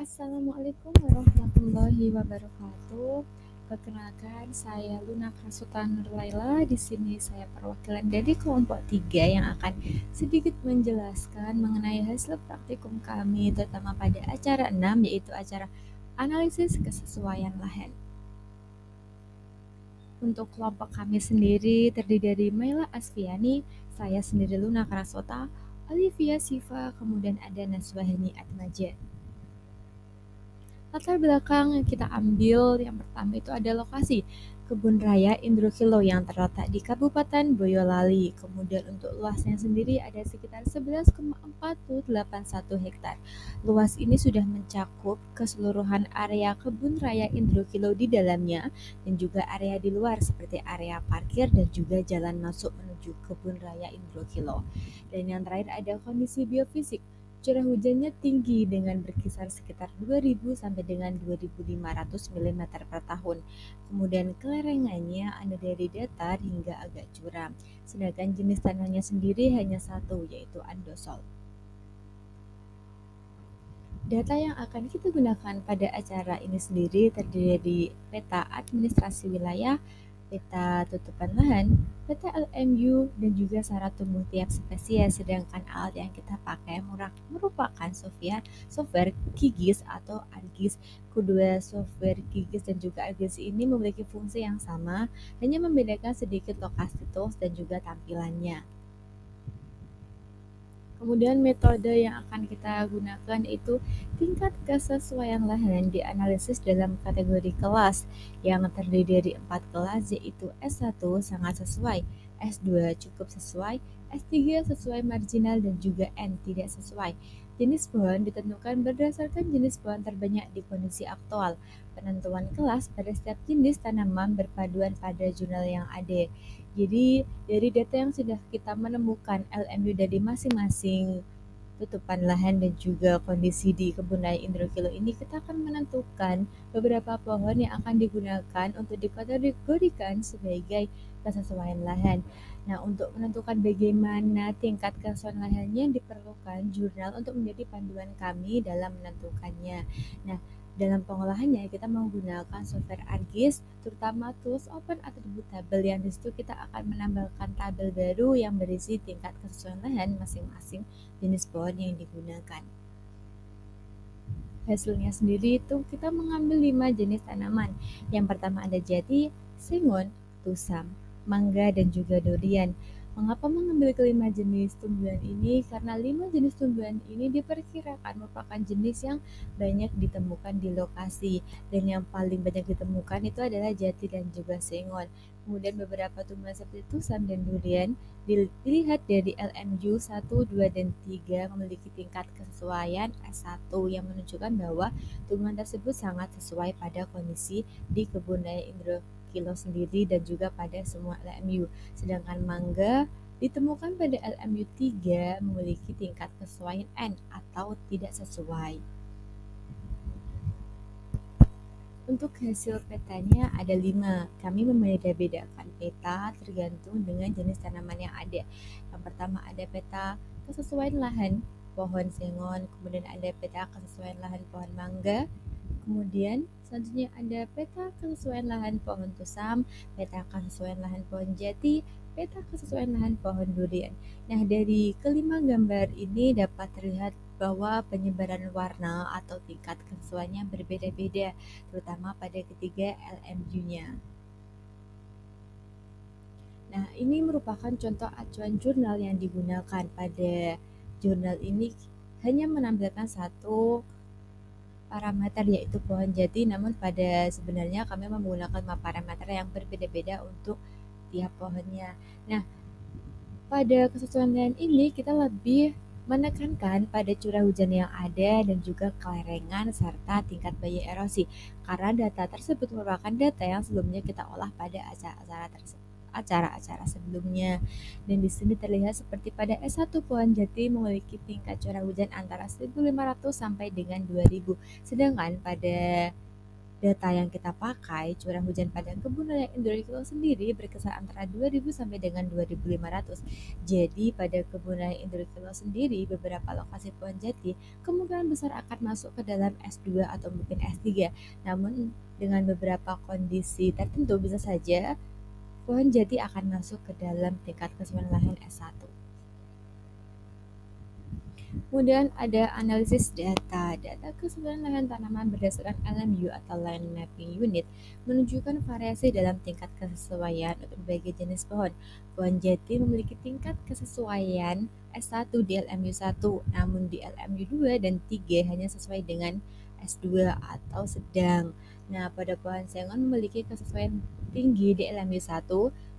Assalamualaikum warahmatullahi wabarakatuh. Perkenalkan, saya Luna Krasuta Nurlaila. Di sini saya perwakilan dari kelompok 3 yang akan sedikit menjelaskan mengenai hasil praktikum kami, terutama pada acara 6, yaitu acara analisis kesesuaian lahan. Untuk kelompok kami sendiri terdiri dari Maila Asfiani, saya sendiri Luna Krasuta, Olivia Siva, kemudian ada Naswahani Atmaja. Latar belakang yang kita ambil yang pertama itu ada lokasi Kebun Raya Indrokilo yang terletak di Kabupaten Boyolali. Kemudian untuk luasnya sendiri ada sekitar 11,481 hektar. Luas ini sudah mencakup keseluruhan area Kebun Raya Indrokilo di dalamnya dan juga area di luar seperti area parkir dan juga jalan masuk menuju Kebun Raya Indrokilo. Dan yang terakhir ada kondisi biofisik. Curah hujannya tinggi dengan berkisar sekitar 2000 sampai dengan 2500 mm per tahun. Kemudian kelerengannya ada dari datar hingga agak curam. Sedangkan jenis tanahnya sendiri hanya satu, yaitu andosol. Data yang akan kita gunakan pada acara ini sendiri terdiri dari peta administrasi wilayah, peta tutupan lahan, peta LMU, dan juga syarat tumbuh tiap spesies. Sedangkan alat yang kita pakai merupakan software QGIS atau ArcGIS. Kedua software QGIS dan juga ArcGIS ini memiliki fungsi yang sama, hanya membedakan sedikit lokasi tools dan juga tampilannya. Kemudian metode yang akan kita gunakan itu tingkat kesesuaian lahan dianalisis dalam kategori kelas yang terdiri dari 4 kelas, yaitu S1 sangat sesuai, S2 cukup sesuai, S3 sesuai marginal, dan juga N tidak sesuai. Jenis pohon ditentukan berdasarkan jenis pohon terbanyak di kondisi aktual. Penentuan kelas pada setiap jenis tanaman berpaduan pada jurnal yang ada. Jadi dari data yang sudah kita menemukan LMU dari masing-masing tutupan lahan dan juga kondisi di kebun raya Indrokilo ini, kita akan menentukan beberapa pohon yang akan digunakan untuk dikategorikan sebagai kesesuaian lahan. Nah, untuk menentukan bagaimana tingkat kesesuaian lahannya diperlukan jurnal untuk menjadi panduan kami dalam menentukannya. Nah, dalam pengolahannya kita menggunakan software ArcGIS, terutama tools open attribute table yang disitu kita akan menambahkan tabel baru yang berisi tingkat kesesuaian lahan masing-masing jenis pohon yang digunakan. Hasilnya sendiri itu kita mengambil 5 jenis tanaman. Yang pertama ada jati, sengon, tusam, mangga, dan juga durian. Mengapa mengambil kelima jenis tumbuhan ini? Karena 5 jenis tumbuhan ini diperkirakan merupakan jenis yang banyak ditemukan di lokasi, dan yang paling banyak ditemukan itu adalah jati dan juga sengon. Kemudian beberapa tumbuhan seperti tusam dan durian dilihat dari LMU 1, 2, dan 3 memiliki tingkat kesesuaian S1 yang menunjukkan bahwa tumbuhan tersebut sangat sesuai pada kondisi di kebun raya Indrokilo sendiri dan juga pada semua LMU. Sedangkan mangga ditemukan pada LMU 3 memiliki tingkat kesesuaian N atau tidak sesuai. Untuk hasil petanya ada 5. Kami membeda-bedakan peta tergantung dengan jenis tanaman yang ada. Yang pertama ada peta kesesuaian lahan pohon sengon, kemudian ada peta kesesuaian lahan pohon mangga, kemudian selanjutnya ada peta kesesuaian lahan pohon tusam, peta kesesuaian lahan pohon jati, peta kesesuaian lahan pohon durian. Nah, dari kelima gambar ini dapat terlihat bahwa penyebaran warna atau tingkat kesesuaiannya berbeda-beda, terutama pada ketiga LMU-nya. Nah, ini merupakan contoh acuan jurnal yang digunakan. Pada jurnal ini hanya menampilkan satu parameter, yaitu pohon jati, namun pada sebenarnya kami menggunakan 5 parameter yang berbeda-beda untuk tiap pohonnya. Nah, pada kesesuaian ini kita lebih menekankan pada curah hujan yang ada dan juga kelerengan serta tingkat bahaya erosi, karena data tersebut merupakan data yang sebelumnya kita olah pada acara-acara sebelumnya. Dan di sini terlihat seperti pada S1 pohon jati memiliki tingkat curah hujan antara 1500 sampai dengan 2000. Sedangkan pada Data yang kita pakai, curah hujan pada kebun raya Indorkilo sendiri berkisar antara 2000 sampai dengan 2500. Jadi pada kebun raya Indorkilo sendiri, beberapa lokasi pohon jati kemungkinan besar akan masuk ke dalam S2 atau mungkin S3. Namun dengan beberapa kondisi tertentu bisa saja pohon jati akan masuk ke dalam tingkat kesulitan lahan S1. Kemudian ada analisis data. Data keseluruhan lahan tanaman berdasarkan LMU atau Land Mapping Unit menunjukkan variasi dalam tingkat kesesuaian untuk berbagai jenis pohon. Pohon jati memiliki tingkat kesesuaian S1 di LMU 1, namun di LMU 2 dan 3 hanya sesuai dengan S2 atau sedang. Nah, pada pohon sengon memiliki kesesuaian tinggi di LMU 1,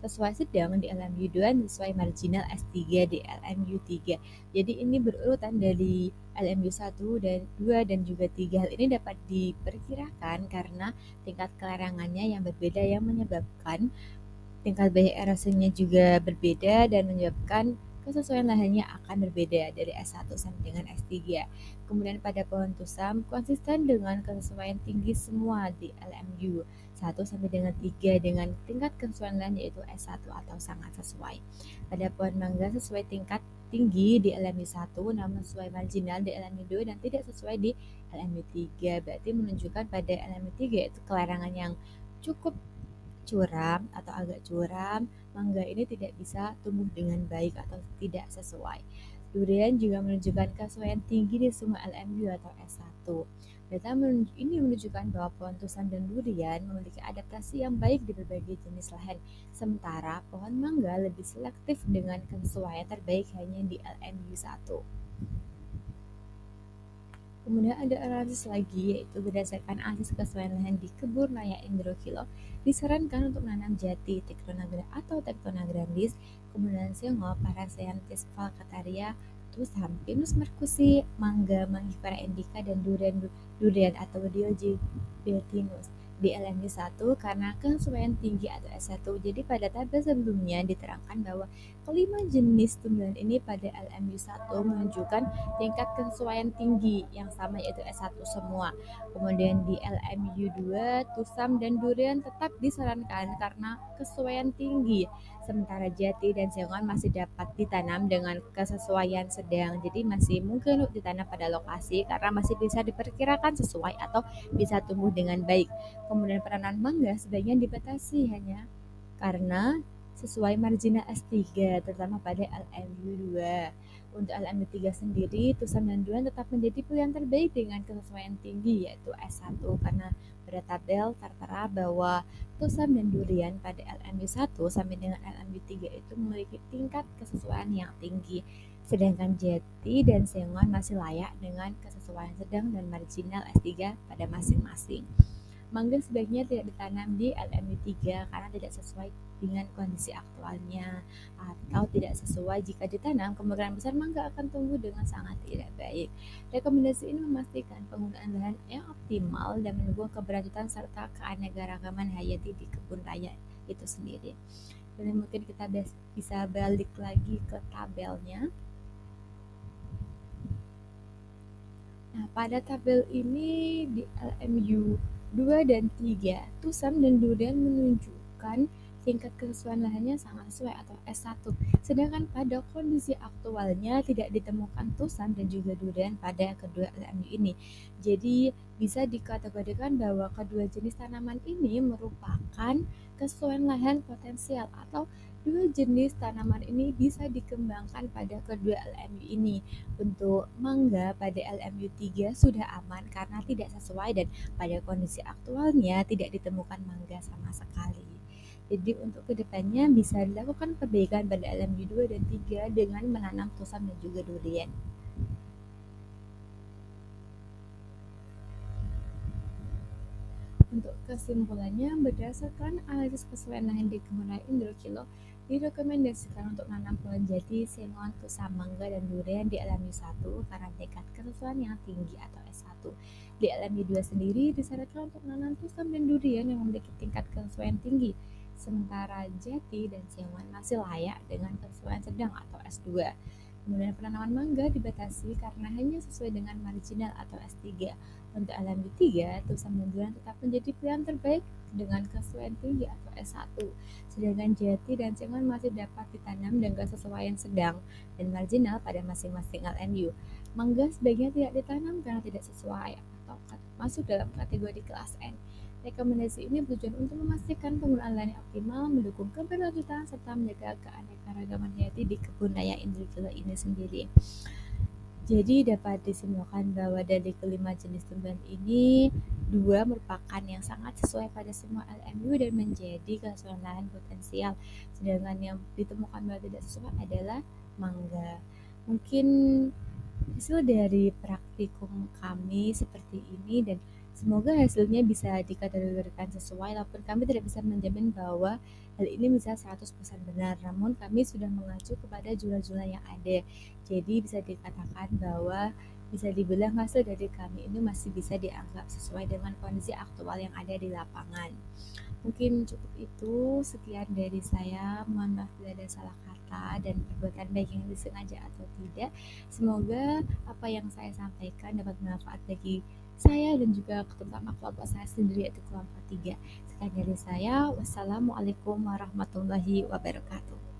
sesuai sedang di LMU 2, dan sesuai marginal S3 di LMU 3. Jadi ini berurutan dari LMU 1 dan 2 dan juga 3. Hal ini dapat diperkirakan karena tingkat kelarangannya yang berbeda yang menyebabkan tingkat biaya erosinya juga berbeda dan menyebabkan kesesuaian lahannya akan berbeda dari S1 sampai dengan S3. Kemudian pada pohon tusam konsisten dengan kesesuaian tinggi semua di LMU 1 sampai dengan 3 dengan tingkat kesesuaian lahan yaitu S1 atau sangat sesuai. Pada pohon mangga sesuai tingkat tinggi di LMU 1 namun sesuai marginal di LMU 2 dan tidak sesuai di LMU 3. Berarti menunjukkan pada LMU 3 itu kelarangan yang cukup curam atau agak curam, mangga ini tidak bisa tumbuh dengan baik atau tidak sesuai. Durian juga menunjukkan kesesuaian tinggi di semua LMU atau S1. Data ini menunjukkan bahwa pohon tusam dan durian memiliki adaptasi yang baik di berbagai jenis lahan, sementara pohon mangga lebih selektif dengan kesesuaian terbaik hanya di LMU 1. Kemudian ada analisis lagi yaitu berdasarkan analisis kesesuaian lahan di kebun raya Indorkilo disarankan untuk menanam jati, Tectona atau Tectona grandis, kemudian singo, Paraceanthus falcataria, tusam, Pinus mercusi, mangga, Mangifera indica dan durian atau Diogenetus di LMU 1 karena kesesuaian tinggi atau S1. Jadi pada tabel sebelumnya diterangkan bahwa kelima jenis tumbuhan ini pada LMU 1 menunjukkan tingkat kesesuaian tinggi yang sama yaitu S1 semua. Kemudian di LMU 2, tusam dan durian tetap disarankan karena kesesuaian tinggi. Sementara jati dan sengon masih dapat ditanam dengan kesesuaian sedang. Jadi masih mungkin ditanam pada lokasi karena masih bisa diperkirakan sesuai atau bisa tumbuh dengan baik. Kemudian penanaman mangga sebaiknya dibatasi hanya karena sesuai marginal S3 terutama pada LMU 2. Untuk LMU 3 sendiri, tusam dan durian tetap menjadi pilihan terbaik dengan kesesuaian tinggi yaitu S1 karena pada tabel tertera bahwa tusam dan durian pada LMU 1 sampai dengan LMU 3 itu memiliki tingkat kesesuaian yang tinggi. Sedangkan jati dan sengon masih layak dengan kesesuaian sedang dan marginal S3 pada masing-masing. Mangga sebaiknya tidak ditanam di LMU 3 karena tidak sesuai dengan kondisi aktualnya atau tidak sesuai jika ditanam kemungkinan besar mangga akan tumbuh dengan sangat tidak baik. Rekomendasi ini memastikan penggunaan lahan yang optimal dan mendukung keberlanjutan serta keanekaragaman hayati di kebun raya itu sendiri. Dan mungkin kita bisa balik lagi ke tabelnya. Nah, pada tabel ini di LMU 2 dan 3, tusam dan durian menunjukkan tingkat kesesuaian lahannya sangat sesuai atau S1. Sedangkan pada kondisi aktualnya tidak ditemukan tusam dan juga durian pada kedua LMU ini. Jadi bisa dikategorikan bahwa kedua jenis tanaman ini merupakan kesesuaian lahan potensial atau dua jenis tanaman ini bisa dikembangkan pada kedua LMU ini. Untuk mangga pada LMU 3 sudah aman karena tidak sesuai dan pada kondisi aktualnya tidak ditemukan mangga sama sekali. Jadi untuk kedepannya bisa dilakukan perbaikan pada LMU 2 dan 3 dengan menanam tusam dan juga durian. Untuk kesimpulannya, berdasarkan analisis kesesuaian lahan di kebun raya Indorkilo, direkomendasikan untuk menanam pohon jati, sengon, tusam, mangga, dan durian di LMU 1 karena tingkat kesesuaian yang tinggi atau S1. Di LMU 2 sendiri disarankan untuk menanam tusam dan durian yang memiliki tingkat kesesuaian tinggi, sementara jati dan sengon masih layak dengan kesesuaian sedang atau S2. Kemudian penanaman mangga dibatasi karena hanya sesuai dengan marginal atau S3. Untuk alam B3, tulisan mendulang tetap menjadi pilihan terbaik dengan kesesuaian tinggi atau S1. Sedangkan jati dan cengkeh masih dapat ditanam dengan kesesuaian sedang dan marginal pada masing-masing LNU. Mangga sebaiknya tidak ditanam karena tidak sesuai atau masuk dalam kategori kelas N. Rekomendasi ini bertujuan untuk memastikan penggunaan lahan yang optimal, mendukung keberlanjutan, serta menjaga keanekaragaman hayati di kebun raya individu ini sendiri. Jadi dapat disimpulkan bahwa dari kelima jenis tumbuhan ini, dua merupakan yang sangat sesuai pada semua LMU dan menjadi kesesuaian lahan potensial. Sedangkan yang ditemukan bahwa tidak sesuai adalah mangga. Mungkin hasil dari praktikum kami seperti ini dan semoga hasilnya bisa dikategorikan sesuai walaupun kami tidak bisa menjamin bahwa hal ini bisa 100% benar, namun kami sudah mengacu kepada jurnal-jurnal yang ada. Jadi bisa dikatakan bahwa bisa dibilang hasil dari kami ini masih bisa dianggap sesuai dengan kondisi aktual yang ada di lapangan. Mungkin cukup itu, sekian dari saya. Mohon maaf bila ada salah kata dan perbuatan baik yang disengaja atau tidak. Semoga apa yang saya sampaikan dapat bermanfaat bagi saya dan juga terutama kelompok saya sendiri yaitu kelompok 3. Sekian dari saya. Wassalamualaikum warahmatullahi wabarakatuh.